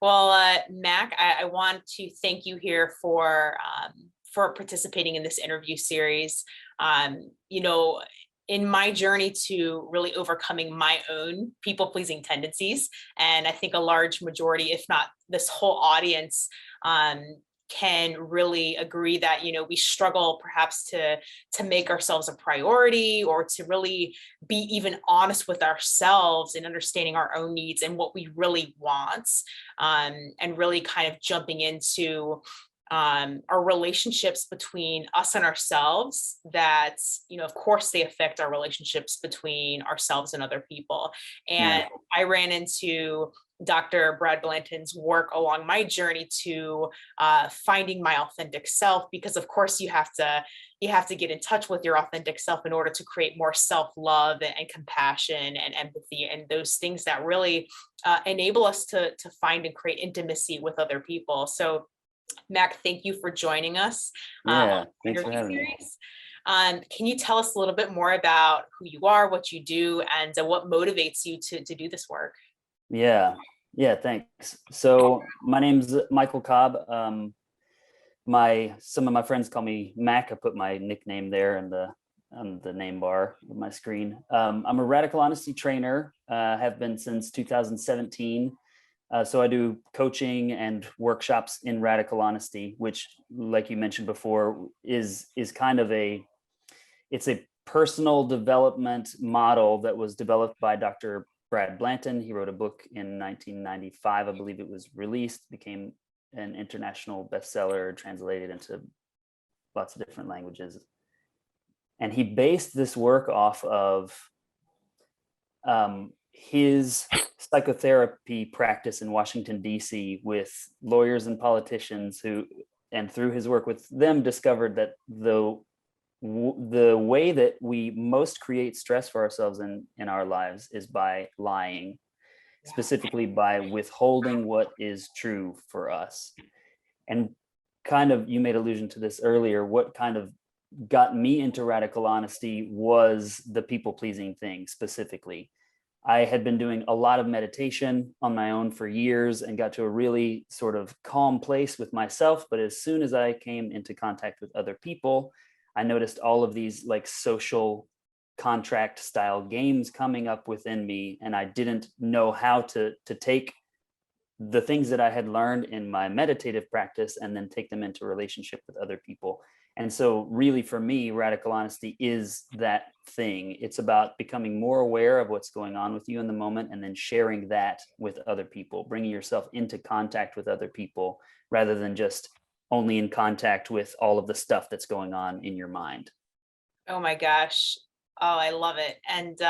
Well, Mac, I want to thank you here for participating in this interview series. You know, in my journey to really overcoming my own people pleasing tendencies, and I think a large majority, if not this whole audience, can really agree that we struggle perhaps to make ourselves a priority, or to really be even honest with ourselves and understanding our own needs and what we really want, and really kind of jumping into our relationships between us and ourselves, that of course they affect our relationships between ourselves and other people. And Yeah. I ran into Dr. Brad Blanton's work along my journey to finding my authentic self, because of course you have to get in touch with your authentic self in order to create more self-love and compassion and empathy, and those things that really enable us to find and create intimacy with other people. So Mac, thank you for joining us on Yeah. the Thanks for interview having me. series. Can you tell us a little bit more about who you are, what you do, and what motivates you to do this work? Yeah. Yeah. Thanks. So my name's Michael Kolb. Some of my friends call me Mac. I put my nickname there in the name bar of my screen. I'm a radical honesty trainer. Have been since 2017. So I do coaching and workshops in radical honesty, which, like you mentioned before, is kind of it's a personal development model that was developed by Dr. Brad Blanton. He wrote a book in 1995, I believe it was released, became an international bestseller, translated into lots of different languages. And he based this work off of his psychotherapy practice in Washington, D.C., with lawyers and politicians who, and through his work with them, discovered that the way that we most create stress for ourselves in our lives is by lying, specifically by withholding what is true for us. And kind of, you made allusion to this earlier, what kind of got me into radical honesty was the people pleasing thing specifically. I had been doing a lot of meditation on my own for years and got to a really sort of calm place with myself. But as soon as I came into contact with other people, I noticed all of these like social contract style games coming up within me. And I didn't know how to take the things that I had learned in my meditative practice and then take them into relationship with other people. And so really for me, radical honesty is that thing. It's about becoming more aware of what's going on with you in the moment and then sharing that with other people, bringing yourself into contact with other people rather than just only in contact with all of the stuff that's going on in your mind. Oh my gosh. Oh, I love it. And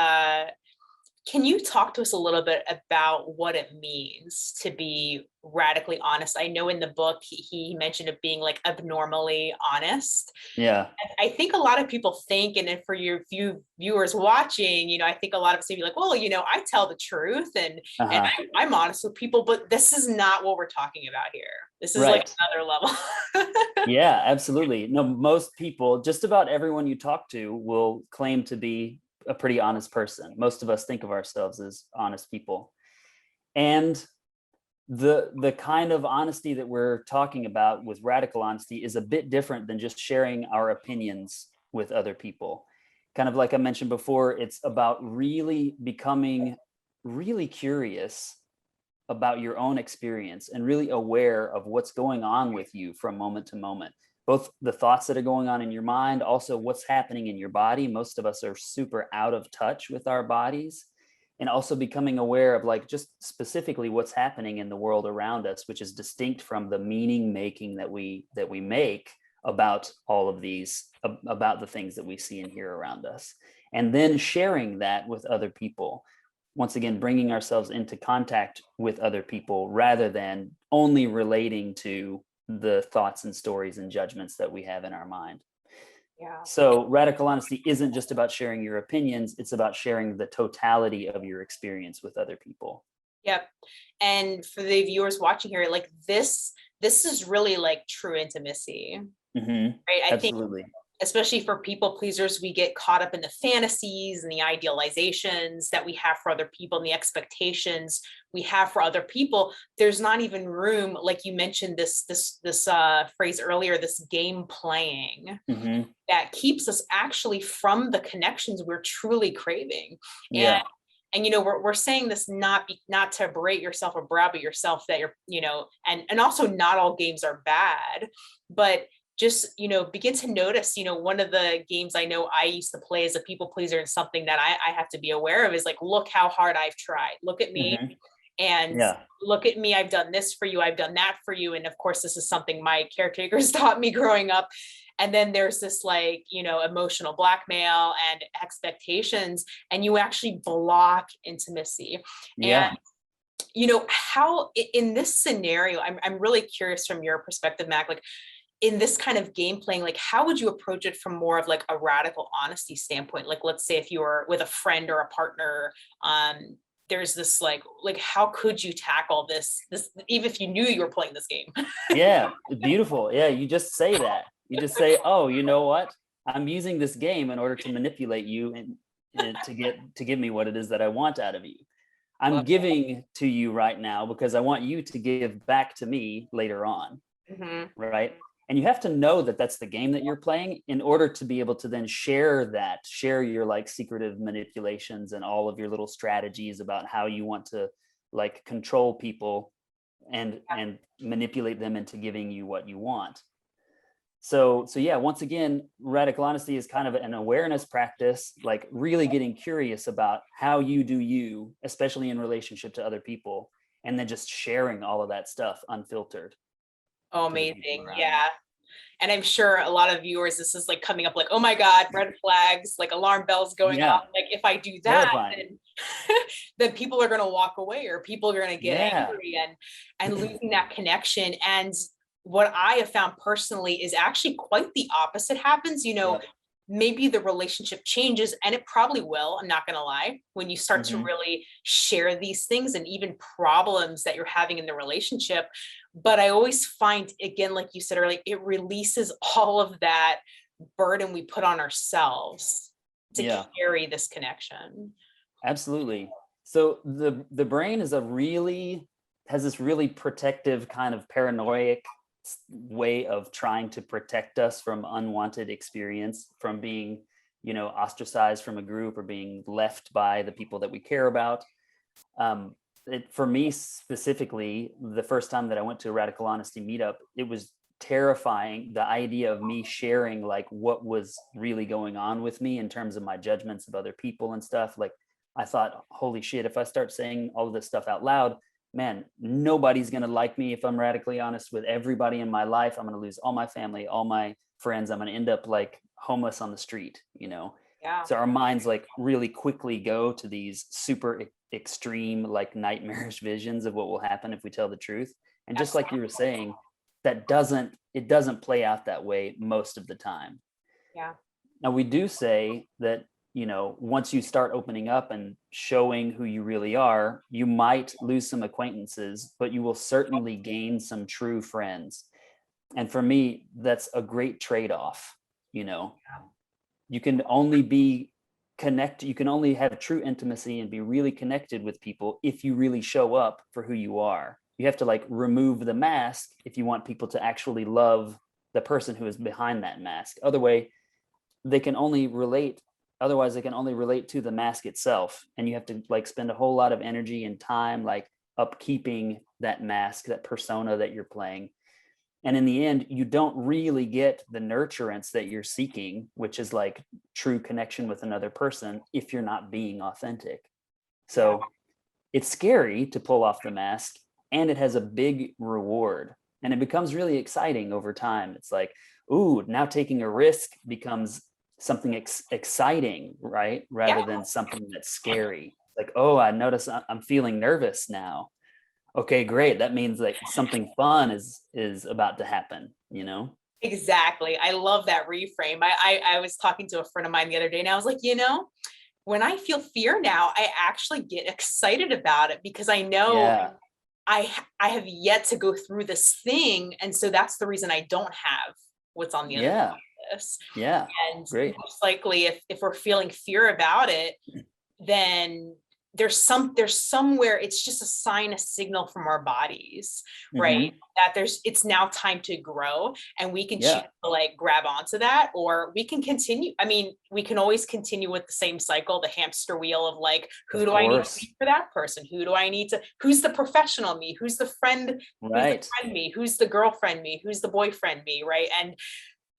can you talk to us a little bit about what it means to be radically honest? I know in the book he mentioned it being like abnormally honest. Yeah. I think a lot of people think, and then for your few viewers watching, I think a lot of us may be like, well, I tell the truth, and Uh-huh. I'm honest with people, but this is not what we're talking about here. This is like Right. another level. Yeah, absolutely. No, most people, just about everyone you talk to, will claim to be a pretty honest person. Most of us think of ourselves as honest people. And the kind of honesty that we're talking about with radical honesty is a bit different than just sharing our opinions with other people. Kind of like I mentioned before, it's about really becoming really curious about your own experience and really aware of what's going on with you from moment to moment, both the thoughts that are going on in your mind, also what's happening in your body. Most of us are super out of touch with our bodies, and also becoming aware of like just specifically what's happening in the world around us, which is distinct from the meaning making that we make about all of these, about the things that we see and hear around us, and then sharing that with other people. Once again, bringing ourselves into contact with other people rather than only relating to the thoughts and stories and judgments that we have in our mind. Yeah. So radical honesty isn't just about sharing your opinions, it's about sharing the totality of your experience with other people. Yep. And for the viewers watching here, like this is really like true intimacy, Mm-hmm. right? I think Absolutely. especially for people pleasers, we get caught up in the fantasies and the idealizations that we have for other people and the expectations we have for other people. There's not even room, like you mentioned this phrase earlier, this game playing, that keeps us actually from the connections we're truly craving. Yeah. And we're saying this not to berate yourself or browbeat yourself that you're, and also not all games are bad, but just, begin to notice, one of the games I know I used to play as a people pleaser, and something that I have to be aware of is like, look how hard I've tried. Look at me. And look at me. I've done this for you. I've done that for you. And of course, this is something my caretakers taught me growing up. And then there's this emotional blackmail and expectations, and you actually block intimacy. Yeah. And how in this scenario, I'm really curious from your perspective, Mac, like in this kind of game playing, like how would you approach it from more of like a radical honesty standpoint? Like, let's say if you were with a friend or a partner, there's this like how could you tackle this even if you knew you were playing this game? Yeah, beautiful. Yeah, you just say that. You just say, oh, you know what? I'm using this game in order to manipulate you and to give me what it is that I want out of you. I'm giving to you right now because I want you to give back to me later on. Right? And you have to know that that's the game that you're playing in order to be able to then share your like secretive manipulations and all of your little strategies about how you want to like control people and manipulate them into giving you what you want. So yeah, once again, radical honesty is kind of an awareness practice, like really getting curious about how you do you, especially in relationship to other people, and then just sharing all of that stuff unfiltered. Oh, amazing. Yeah. And I'm sure a lot of viewers, this is like coming up like, oh my God, red flags, like alarm bells going off. Like if I do that, then people are going to walk away, or people are going to get angry and losing that connection. And what I have found personally is actually quite the opposite happens. Maybe the relationship changes, and it probably will, I'm not going to lie, when you start to really share these things and even problems that you're having in the relationship. But I always find, again, like you said earlier, it releases all of that burden we put on ourselves to carry this connection. Absolutely. So the brain has this really protective kind of paranoid way of trying to protect us from unwanted experience, from being, ostracized from a group or being left by the people that we care about. For me specifically, the first time that I went to a radical honesty meetup, it was terrifying, the idea of me sharing like what was really going on with me in terms of my judgments of other people and stuff. Like I thought, holy shit, if I start saying all of this stuff out loud, man, nobody's going to like me. If I'm radically honest with everybody in my life, I'm going to lose all my family, all my friends. I'm going to end up like homeless on the street, So our minds like really quickly go to these super extreme, like nightmarish visions of what will happen if we tell the truth. And just like you were saying, it doesn't play out that way most of the time. Yeah. Now we do say that, once you start opening up and showing who you really are, you might lose some acquaintances, but you will certainly gain some true friends. And for me, that's a great trade-off. You can only be connected, you can only have true intimacy and be really connected with people if you really show up for who you are. You have to like remove the mask if you want people to actually love the person who is behind that mask. Otherwise, they can only relate to the mask itself. And you have to like spend a whole lot of energy and time like upkeeping that mask, that persona that you're playing. And in the end, you don't really get the nurturance that you're seeking, which is like true connection with another person, if you're not being authentic. So it's scary to pull off the mask, and it has a big reward, and it becomes really exciting over time. It's like, ooh, now taking a risk becomes something exciting, right? Rather than something that's scary. Like, oh, I notice I'm feeling nervous now. Okay, great. That means like something fun is about to happen, Exactly. I love that reframe. I was talking to a friend of mine the other day, and I was like, when I feel fear now, I actually get excited about it because I know I have yet to go through this thing. And so that's the reason I don't have what's on the other side of this. Yeah. And Great. most likely if we're feeling fear about it, then there's somewhere, it's just a sign, a signal from our bodies, right? Mm-hmm. That it's now time to grow, and we can choose Yeah. to like grab onto that, or we can continue. I mean, we can always continue with the same cycle, the hamster wheel of like, who Of do I need to course. be for that person? Who do I need to, who's the professional me? Who's the friend? Who's the Right. friend me? Who's the girlfriend me? Who's the boyfriend me? Right. And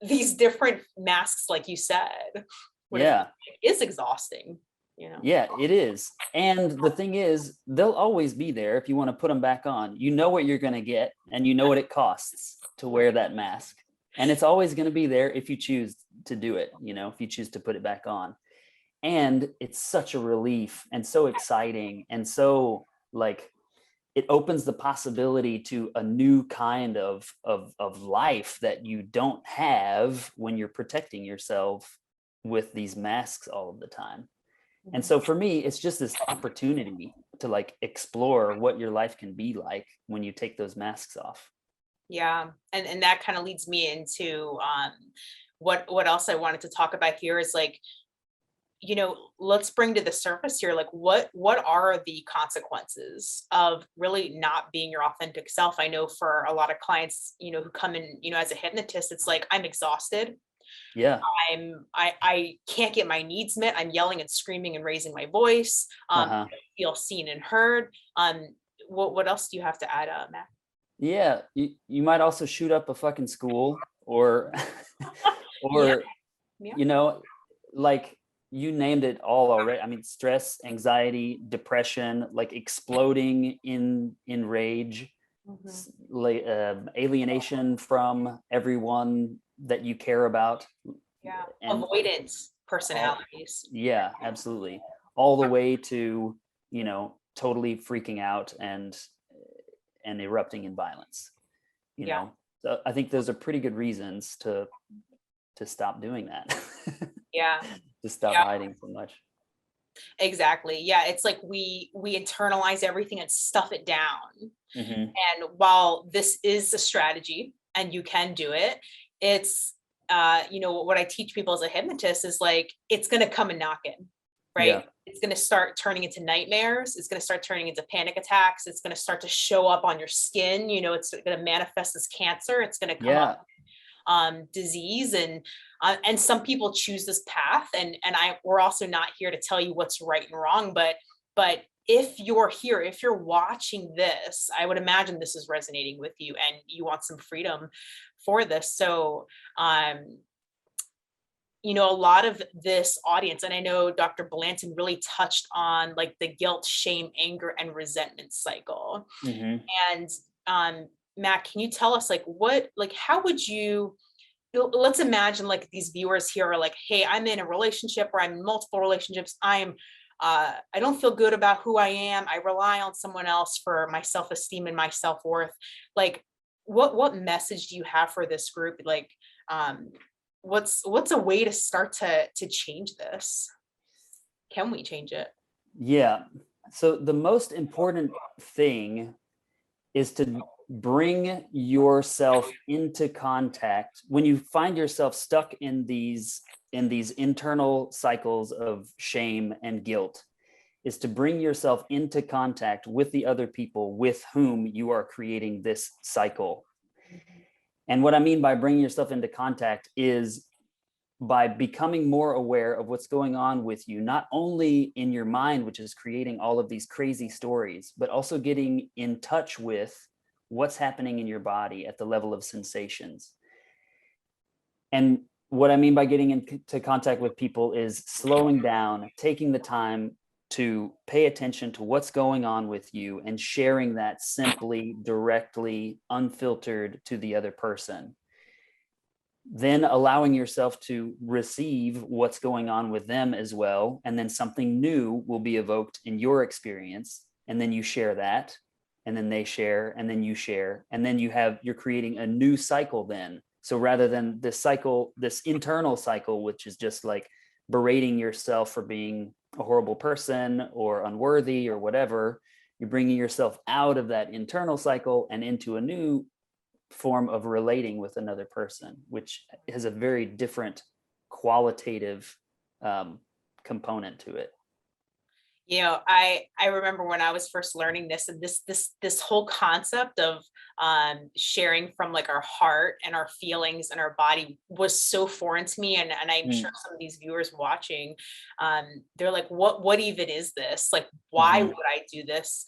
these different masks, like you said, what if Yeah. it is exhausting, you know? Yeah, it is. And the thing is, they'll always be there if you want to put them back on. You know what you're going to get, and you know what it costs to wear that mask. And it's always going to be there if you choose to do it, if you choose to put it back on. And it's such a relief and so exciting, and so like it opens the possibility to a new kind of life that you don't have when you're protecting yourself with these masks all of the time. And so for me, it's just this opportunity to like explore what your life can be like when you take those masks off. Yeah. And that kind of leads me into what else I wanted to talk about here is like, let's bring to the surface here, like what are the consequences of really not being your authentic self? I know for a lot of clients, who come in, as a hypnotist, it's like, I'm exhausted. Yeah. I can't get my needs met. I'm yelling and screaming and raising my voice. Uh-huh. I feel seen and heard. What else do you have to add, Matt? Yeah. You might also shoot up a fucking school or Yeah, or yeah. like you named it all already. I mean, stress, anxiety, depression, like exploding in rage, Mhm. like alienation from everyone that you care about, Yeah. and Avoidance all, personalities. yeah, absolutely, all the way to totally freaking out and erupting in violence. Yeah. So I think those are pretty good reasons to stop doing that. Yeah. To stop Yeah. hiding so much. Exactly. Yeah. It's like we internalize everything and stuff it down. Hmm. And while this is a strategy and you can do it, it's what I teach people as a hypnotist is like, it's going to come and knock in, right? Yeah. It's going to start turning into nightmares. It's going to start turning into panic attacks. It's going to start to show up on your skin. It's going to manifest as cancer. It's going to come up Yeah. disease, and some people choose this path, and we're also not here to tell you what's right and wrong, but if you're here, if you're watching this, I would imagine this is resonating with you and you want some freedom for this. So a lot of this audience, and I know Dr. Blanton really touched on like the guilt, shame, anger, and resentment cycle. Hmm. And Matt, can you tell us how would you, let's imagine like these viewers here are like, hey, I'm in a relationship, or I'm in multiple relationships. I don't feel good about who I am. I rely on someone else for my self-esteem and my self-worth. Like, what message do you have for this group? Like, what's a way to start to change this? Can we change it? Yeah. So the most important thing is to bring yourself into contact when you find yourself stuck in these internal cycles of shame and guilt, is to bring yourself into contact with the other people with whom you are creating this cycle. And what I mean by bringing yourself into contact is by becoming more aware of what's going on with you, not only in your mind, which is creating all of these crazy stories, but also getting in touch with what's happening in your body at the level of sensations. And what I mean by getting into contact with people is slowing down, taking the time to pay attention to what's going on with you and sharing that simply, directly, unfiltered to the other person. Then allowing yourself to receive what's going on with them as well. And then something new will be evoked in your experience. And then you share that, and then they share, and then you share. And then you're creating a new cycle then. So rather than this cycle, this internal cycle, which is just like berating yourself for being a horrible person or unworthy or whatever, you're bringing yourself out of that internal cycle and into a new form of relating with another person, which has a very different qualitative component to it. You know, I remember when I was first learning this, and this whole concept of sharing from like our heart and our feelings and our body was so foreign to me. And I'm sure some of these viewers watching, they're like, what even is this? Like, why would I do this?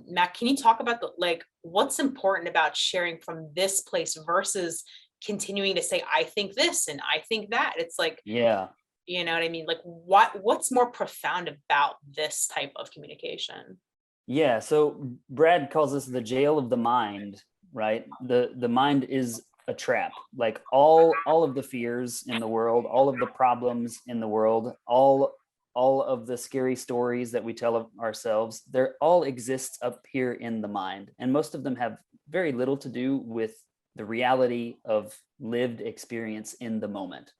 Matt, can you talk about like what's important about sharing from this place versus continuing to say, I think this and I think that? It's like, Yeah. you know what I mean? Like what's more profound about this type of communication? Yeah. So Brad calls this the jail of the mind, right? The mind is a trap. Like all of the fears in the world, all of the problems in the world, all of the scary stories that we tell of ourselves, they're all exists up here in the mind. And most of them have very little to do with the reality of lived experience in the moment.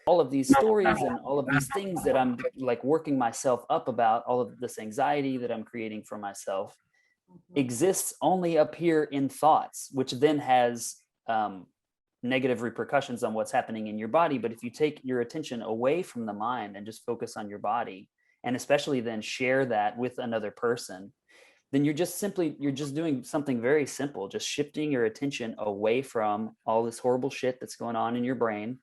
All of these stories and all of these things that I'm like working myself up about, all of this anxiety that I'm creating for myself, exists only up here in thoughts, which then has negative repercussions on what's happening in your body. But if you take your attention away from the mind and just focus on your body, and especially then share that with another person, then you're just doing something very simple, just shifting your attention away from all this horrible shit that's going on in your brain,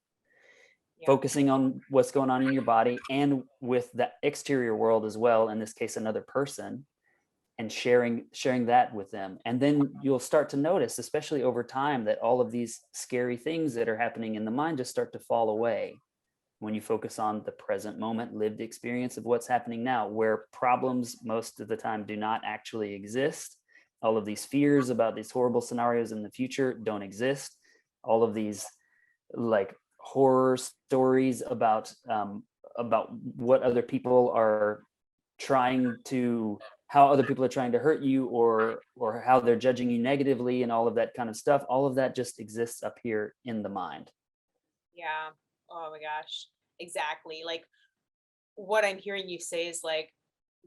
focusing on what's going on in your body and with the exterior world as well, in this case another person, and sharing that with them. And then you'll start to notice, especially over time, that all of these scary things that are happening in the mind just start to fall away when you focus on the present moment, lived experience of what's happening now, where problems most of the time do not actually exist. All of these fears about these horrible scenarios in the future don't exist. All of these like horror stories about what other people are trying to, how other people are trying to hurt you, or how they're judging you negatively, and all of that kind of stuff, all of that just exists up here in the mind. Yeah. Oh my gosh. Exactly. Like what I'm hearing you say is like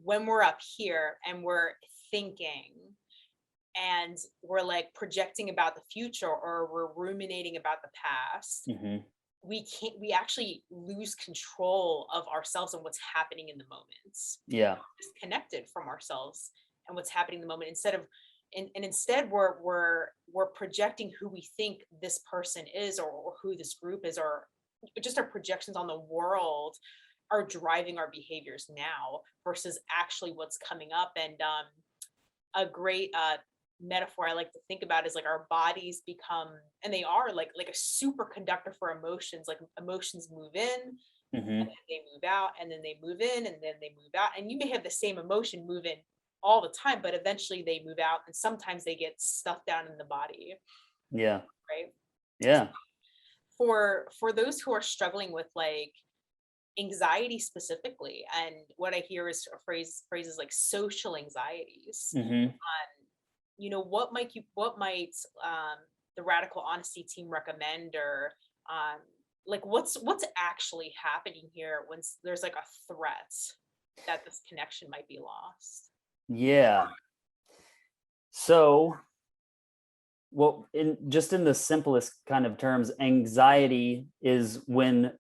when we're up here and we're thinking and we're like projecting about the future or we're ruminating about the past, we actually lose control of ourselves and what's happening in the moments. Yeah. Disconnected from ourselves and what's happening in the moment, instead of and instead we're projecting who we think this person is, or who this group is, or just our projections on the world are driving our behaviors now versus actually what's coming up. And a great metaphor I like to think about is like our bodies become, and they are like a superconductor for emotions. Like emotions move in, and then they move out, and then they move in, and then they move out. And you may have the same emotion move in all the time, but eventually they move out, and sometimes they get stuffed down in the body. Yeah. Right. Yeah. For those who are struggling with like anxiety specifically, and what I hear is phrases like social anxieties. You know, what might the Radical Honesty team recommend, or like what's actually happening here when there's like a threat that this connection might be lost? Yeah. So, well, in the simplest kind of terms, anxiety is when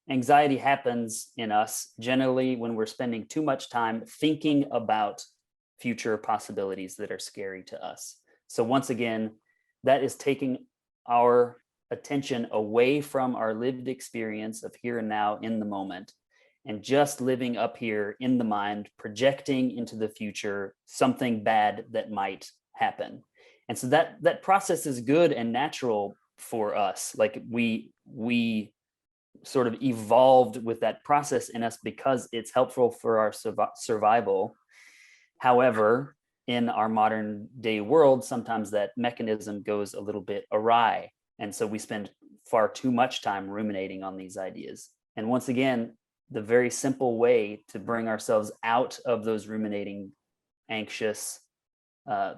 anxiety happens in us, generally when we're spending too much time thinking about future possibilities that are scary to us. So once again, that is taking our attention away from our lived experience of here and now in the moment, and just living up here in the mind, projecting into the future something bad that might happen. And so that process is good and natural for us. Like we sort of evolved with that process in us because it's helpful for our survival. However, in our modern day world, sometimes that mechanism goes a little bit awry. And so we spend far too much time ruminating on these ideas. And once again, the very simple way to bring ourselves out of those ruminating, anxious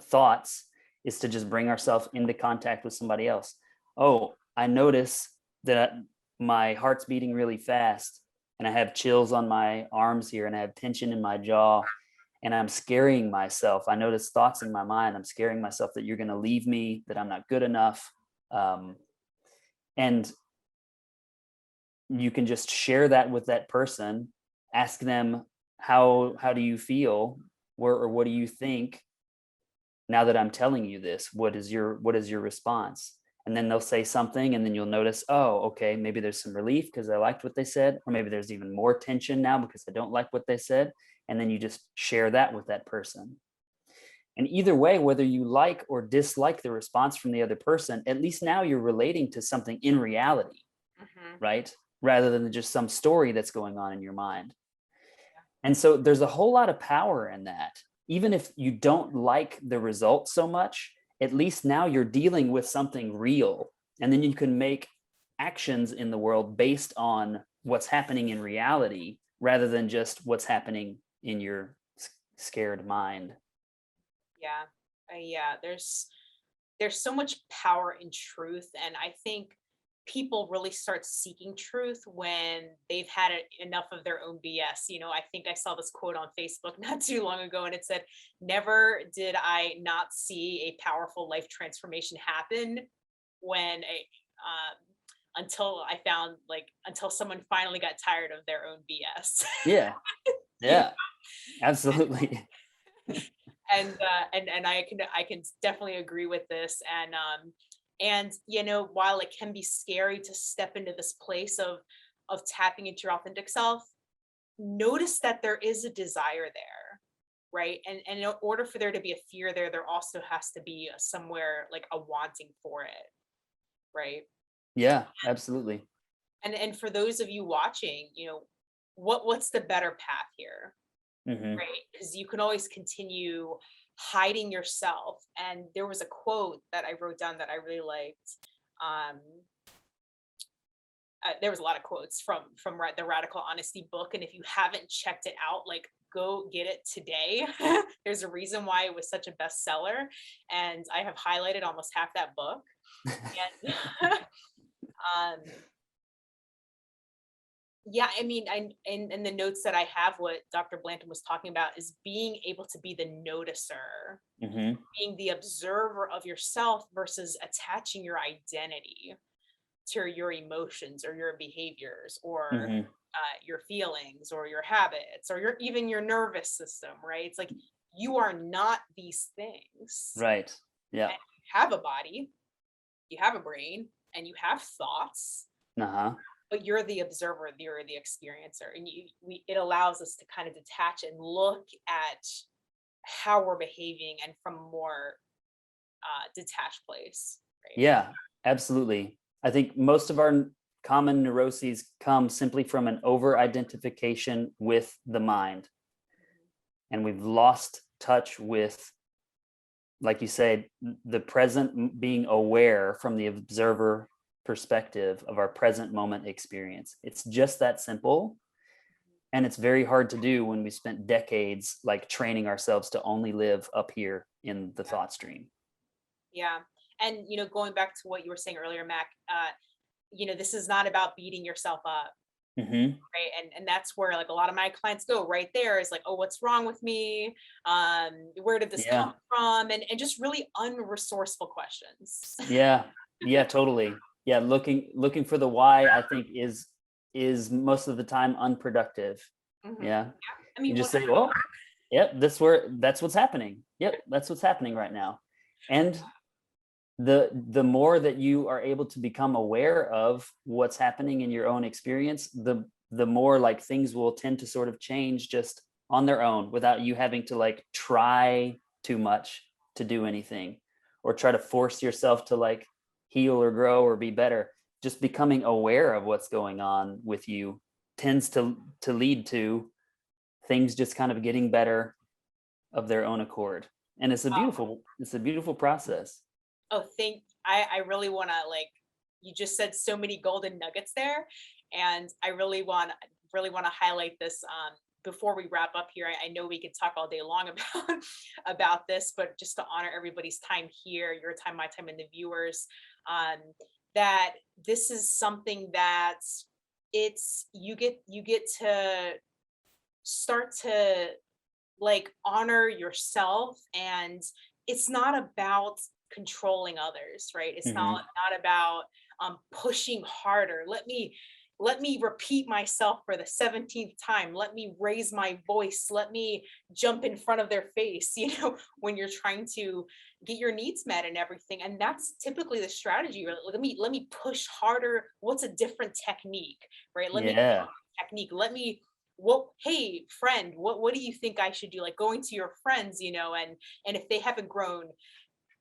thoughts is to just bring ourselves into contact with somebody else. Oh, I notice that my heart's beating really fast, and I have chills on my arms here, and I have tension in my jaw. and I'm scaring myself. I notice thoughts in my mind. I'm scaring myself that you're going to leave me, that I'm not good enough. And you can just share that with that person, ask them, how do you feel? Or what do you think now that I'm telling you this? What is your response? And then they'll say something, and then you'll notice, oh, okay, maybe there's some relief because I liked what they said, or maybe there's even more tension now because I don't like what they said. And then you just share that with that person. And either way, whether you like or dislike the response from the other person, at least now you're relating to something in reality, right? Rather than just some story that's going on in your mind. And so there's a whole lot of power in that. Even if you don't like the result so much, at least now you're dealing with something real. And then you can make actions in the world based on what's happening in reality rather than just what's happening in your scared mind. Yeah, there's so much power in truth, and I think people really start seeking truth when they've had enough of their own BS. I think I saw this quote on Facebook not too long ago, and it said, "Never did I not see a powerful life transformation happen when until someone finally got tired of their own BS." Yeah, You yeah, absolutely. and I can definitely agree with this. And while it can be scary to step into this place of tapping into your authentic self, notice that there is a desire there, right? And in order for there to be a fear there also has to be somewhere like a wanting for it, right? Yeah, absolutely. And for those of you watching, what's the better path here? Hmm. Right, because you can always continue hiding yourself. And there was a quote that I wrote down that I really liked. Um, there was a lot of quotes from the Radical Honesty book, and if you haven't checked it out, like go get it today. There's a reason why it was such a bestseller, and I have highlighted almost half that book. And um, yeah, I mean, in the notes that I have, what Dr. Blanton was talking about is being able to be the noticer, Hmm. being the observer of yourself versus attaching your identity to your emotions or your behaviors or Hmm. your feelings or your habits or even your nervous system, right? It's like you are not these things. Right. Yeah. And you have a body, you have a brain, and you have thoughts, Uh-huh. but you're the observer, you're the experiencer, and it allows us to kind of detach and look at how we're behaving and from a more detached place, right? Yeah, absolutely. I think most of our common neuroses come simply from an over identification with the mind. And we've lost touch with, like you said, the present, being aware from the observer perspective of our present moment experience. It's just that simple. And it's very hard to do when we spent decades like training ourselves to only live up here in the thought stream. Yeah. And going back to what you were saying earlier, Mac, this is not about beating yourself up, Hmm. right? And that's where like a lot of my clients go right there is like, oh, what's wrong with me? Where did this Yeah. come from? And just really unresourceful questions. Yeah. Yeah, totally. Yeah, looking for the why, I think is most of the time unproductive. Hmm. Yeah. I You mean, just say, well, yep, that's what's happening. Yep, that's what's happening right now. And the more that you are able to become aware of what's happening in your own experience, the more like things will tend to sort of change just on their own without you having to like try too much to do anything or try to force yourself to like heal or grow or be better. Just becoming aware of what's going on with you tends to lead to things just kind of getting better of their own accord. And it's a beautiful process. oh, I really want to like, you just said so many golden nuggets there. And I really want to highlight this before we wrap up here. I know we could talk all day long about about this, but just to honor everybody's time here, your time, my time, and the viewers, um, that this is something that you get to start to like honor yourself. And it's not about controlling others, right? It's Hmm. not about pushing harder. Let me repeat myself for the 17th time. Let me raise my voice. Let me jump in front of their face, when you're trying to get your needs met and everything. And that's typically the strategy. Right? Let me push harder. What's a different technique, right? Let me Yeah. technique. What hey friend, what do you think I should do? Like going to your friends, and if they haven't grown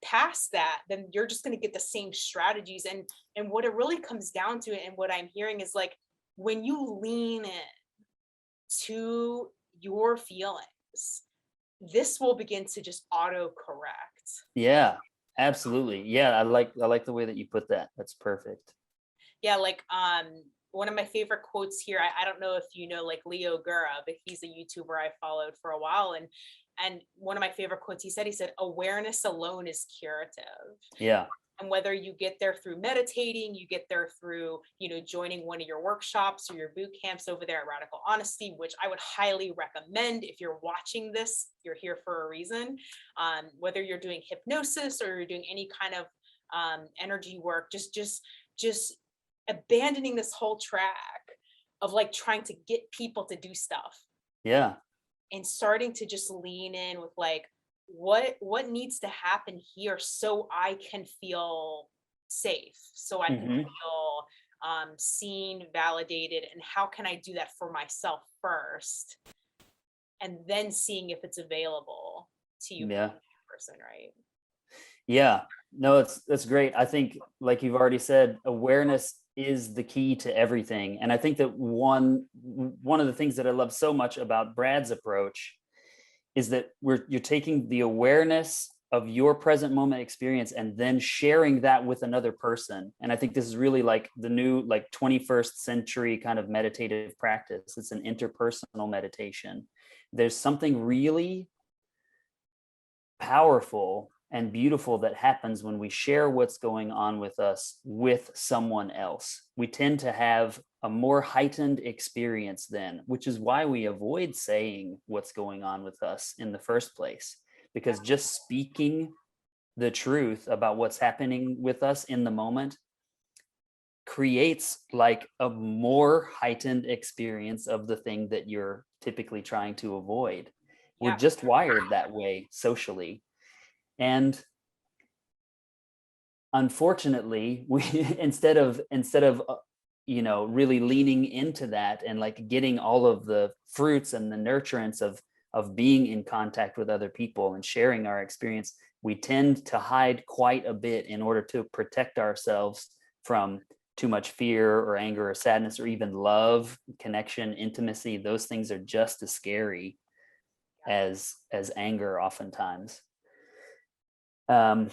past that, then you're just going to get the same strategies. And what it really comes down to, and what I'm hearing is like, when you lean in to your feelings, this will begin to just auto correct. Yeah, absolutely. Yeah, I like the way that you put that. That's perfect. Yeah, like one of my favorite quotes here, I don't know if you know like Leo Gura, but he's a YouTuber I followed for a while. And one of my favorite quotes, he said awareness alone is curative. Yeah. And whether you get there through meditating, you get there through, joining one of your workshops or your boot camps over there at Radical Honesty, which I would highly recommend. If you're watching this, you're here for a reason. Whether you're doing hypnosis or you're doing any kind of energy work, just abandoning this whole track of like trying to get people to do stuff, Yeah. and starting to just lean in with like, what needs to happen here so I can feel safe, so I can Hmm. feel seen, validated, and how can I do that for myself first, and then seeing if it's available to you for the Yeah. next person, right? Yeah. No, that's great. I think, like you've already said, awareness is the key to everything. And I think that one of the things that I love so much about Brad's approach is that you're taking the awareness of your present moment experience and then sharing that with another person. And I think this is really like the new, like 21st century kind of meditative practice. It's an interpersonal meditation. There's something really powerful and beautiful that happens when we share what's going on with us with someone else. We tend to have a more heightened experience then, which is why we avoid saying what's going on with us in the first place. Because just speaking the truth about what's happening with us in the moment creates like a more heightened experience of the thing that you're typically trying to avoid. We're Yeah. just wired that way socially. And unfortunately, we instead of really leaning into that and like getting all of the fruits and the nurturance of being in contact with other people and sharing our experience, we tend to hide quite a bit in order to protect ourselves from too much fear or anger or sadness or even love, connection, intimacy. Those things are just as scary as anger oftentimes. um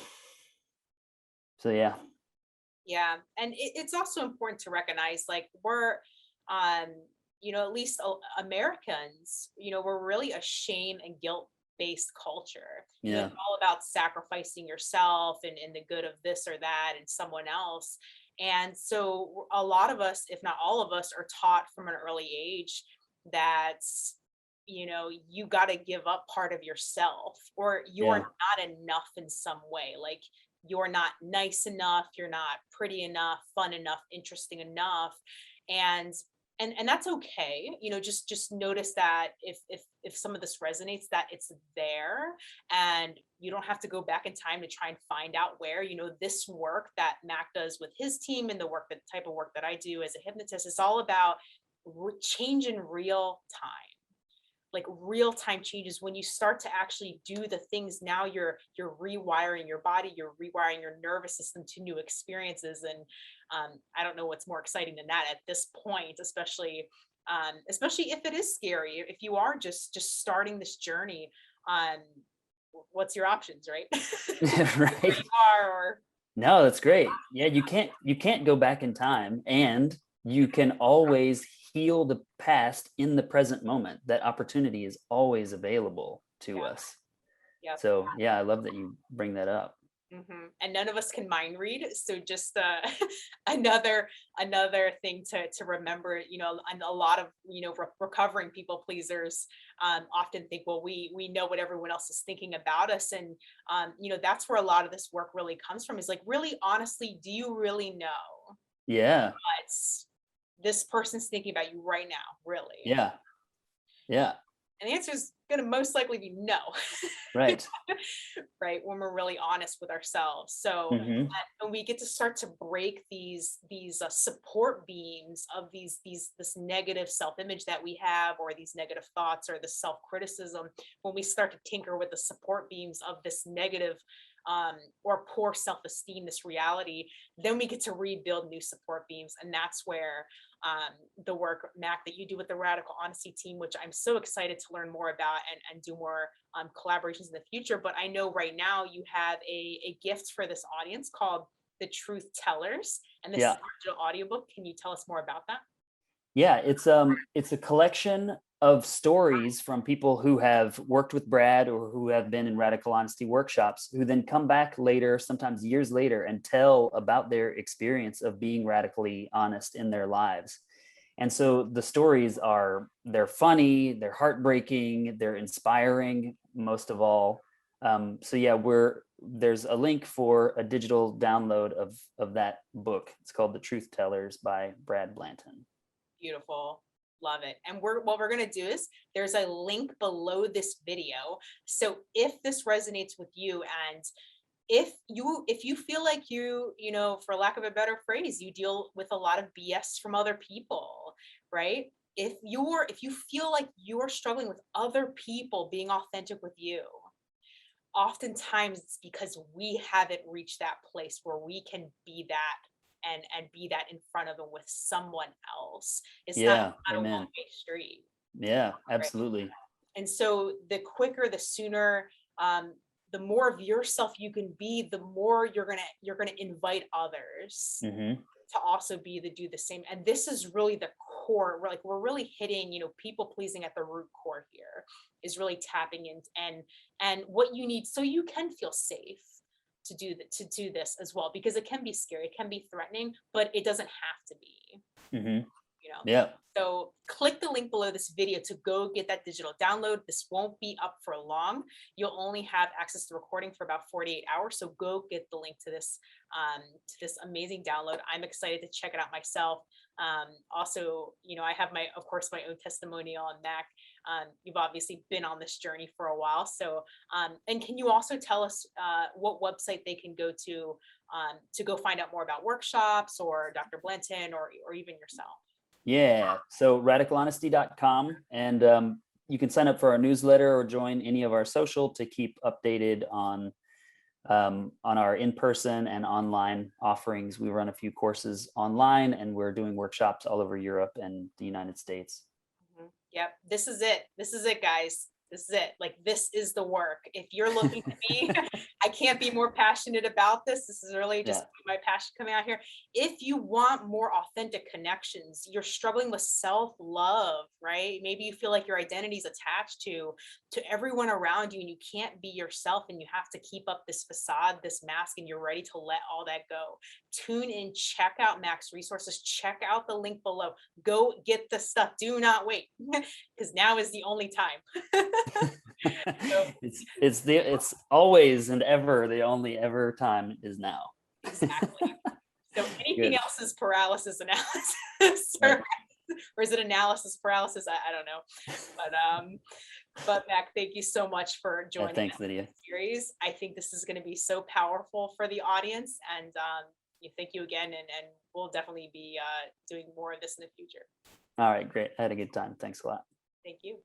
so yeah. Yeah, and it's also important to recognize, like, we're, um, at least Americans, we're really a shame and guilt based culture. Yeah. It's all about sacrificing yourself and the good of this or that and someone else. And so a lot of us, if not all of us, are taught from an early age that, you got to give up part of yourself, or you're Yeah. not enough in some way. Like, you're not nice enough, you're not pretty enough, fun enough, interesting enough. And and that's okay. Just notice that if some of this resonates, that it's there, and you don't have to go back in time to try and find out where. This work that Mac does with his team, and the type of work that I do as a hypnotist, is all about change in real time. Like real time changes, when you start to actually do the things. Now you're rewiring your body, you're rewiring your nervous system to new experiences. And I don't know what's more exciting than that at this point, especially if it is scary, if you are just starting this journey. um what's your options, right? Where Right. you are, or No, that's great. Yeah, you can't go back in time, and you can always heal the past in the present moment. That opportunity is always available to yeah, us. yeah. So yeah, I love that you bring that up. And none of us can mind read, so just another thing to remember. And a lot of recovering people pleasers often think, well, we know what everyone else is thinking about us, and that's where a lot of this work really comes from. Is like, really honestly, do you really know Yeah. what this person's thinking about you right now? Really? Yeah. Yeah. And the answer is going to most likely be no. Right. Right, when we're really honest with ourselves. So Hmm. and we get to start to break these support beams of this negative self-image that we have, or these negative thoughts, or the self-criticism. When we start to tinker with the support beams of this negative or poor self-esteem, this reality, then we get to rebuild new support beams. And that's where the work, Mac, that you do with the Radical Honesty team, which I'm so excited to learn more about and do more collaborations in the future. But I know right now you have a gift for this audience called The Truth Tellers, and this is Yeah. a digital audiobook. Can you tell us more about that? Yeah, it's a collection of stories from people who have worked with Brad or who have been in radical honesty workshops, who then come back later, sometimes years later, and tell about their experience of being radically honest in their lives. And so the stories they're funny, they're heartbreaking, they're inspiring, most of all. So yeah, there's a link for a digital download of that book. It's called The Truth Tellers by Brad Blanton. Beautiful. Love it. And what we're going to do is, there's a link below this video. So if this resonates with you, and if you feel like for lack of a better phrase, you deal with a lot of BS from other people, right? If you feel like you're struggling with other people being authentic with you, oftentimes it's because we haven't reached that place where we can be that, and be that in front of and with someone else. It's Yeah, not a amen. one-way street. Yeah, Right? absolutely. And so the quicker, the sooner, the more of yourself you can be, the more you're gonna invite others Hmm. to also do the same. And this is really the core. We're really hitting, people pleasing at the root core here, is really tapping in, and what you need, so you can feel safe to do this as well, because it can be scary, it can be threatening, but it doesn't have to be. Hmm. you know Yeah. so click the link below this video to go get that digital download. This won't be up for long. You'll only have access to the recording for about 48 hours. So go get the link to this amazing download. I'm excited to check it out myself. Also, I have of course, my own testimonial on Mac. You've obviously been on this journey for a while. So, and can you also tell us what website they can go to go find out more about workshops, or Dr. Blanton, or even yourself? Yeah. So radicalhonesty.com. And you can sign up for our newsletter or join any of our social to keep updated on our in-person and online offerings. We run a few courses online, and we're doing workshops all over Europe and the United States. Yep. This is it. This is it, guys. This is it. Like, this is the work. If you're looking to be, I can't be more passionate about this. This is really just my passion coming out here. If you want more authentic connections, you're struggling with self-love, right? Maybe you feel like your identity is attached to everyone around you, and you can't be yourself, and you have to keep up this facade, this mask, and you're ready to let all that go. Tune in, check out Mac's resources, check out the link below. Go get the stuff. Do not wait, because now is the only time. So, it's always and ever the only ever time is now. exactly. So anything Good. else is paralysis analysis, Right. or is it analysis paralysis? I don't know. But Mac, thank you so much for Yeah, joining thanks, us Lydia. in this series. I think this is going to be so powerful for the audience, and thank you again, and we'll definitely be doing more of this in the future. All right, great. I had a good time. Thanks a lot. Thank you.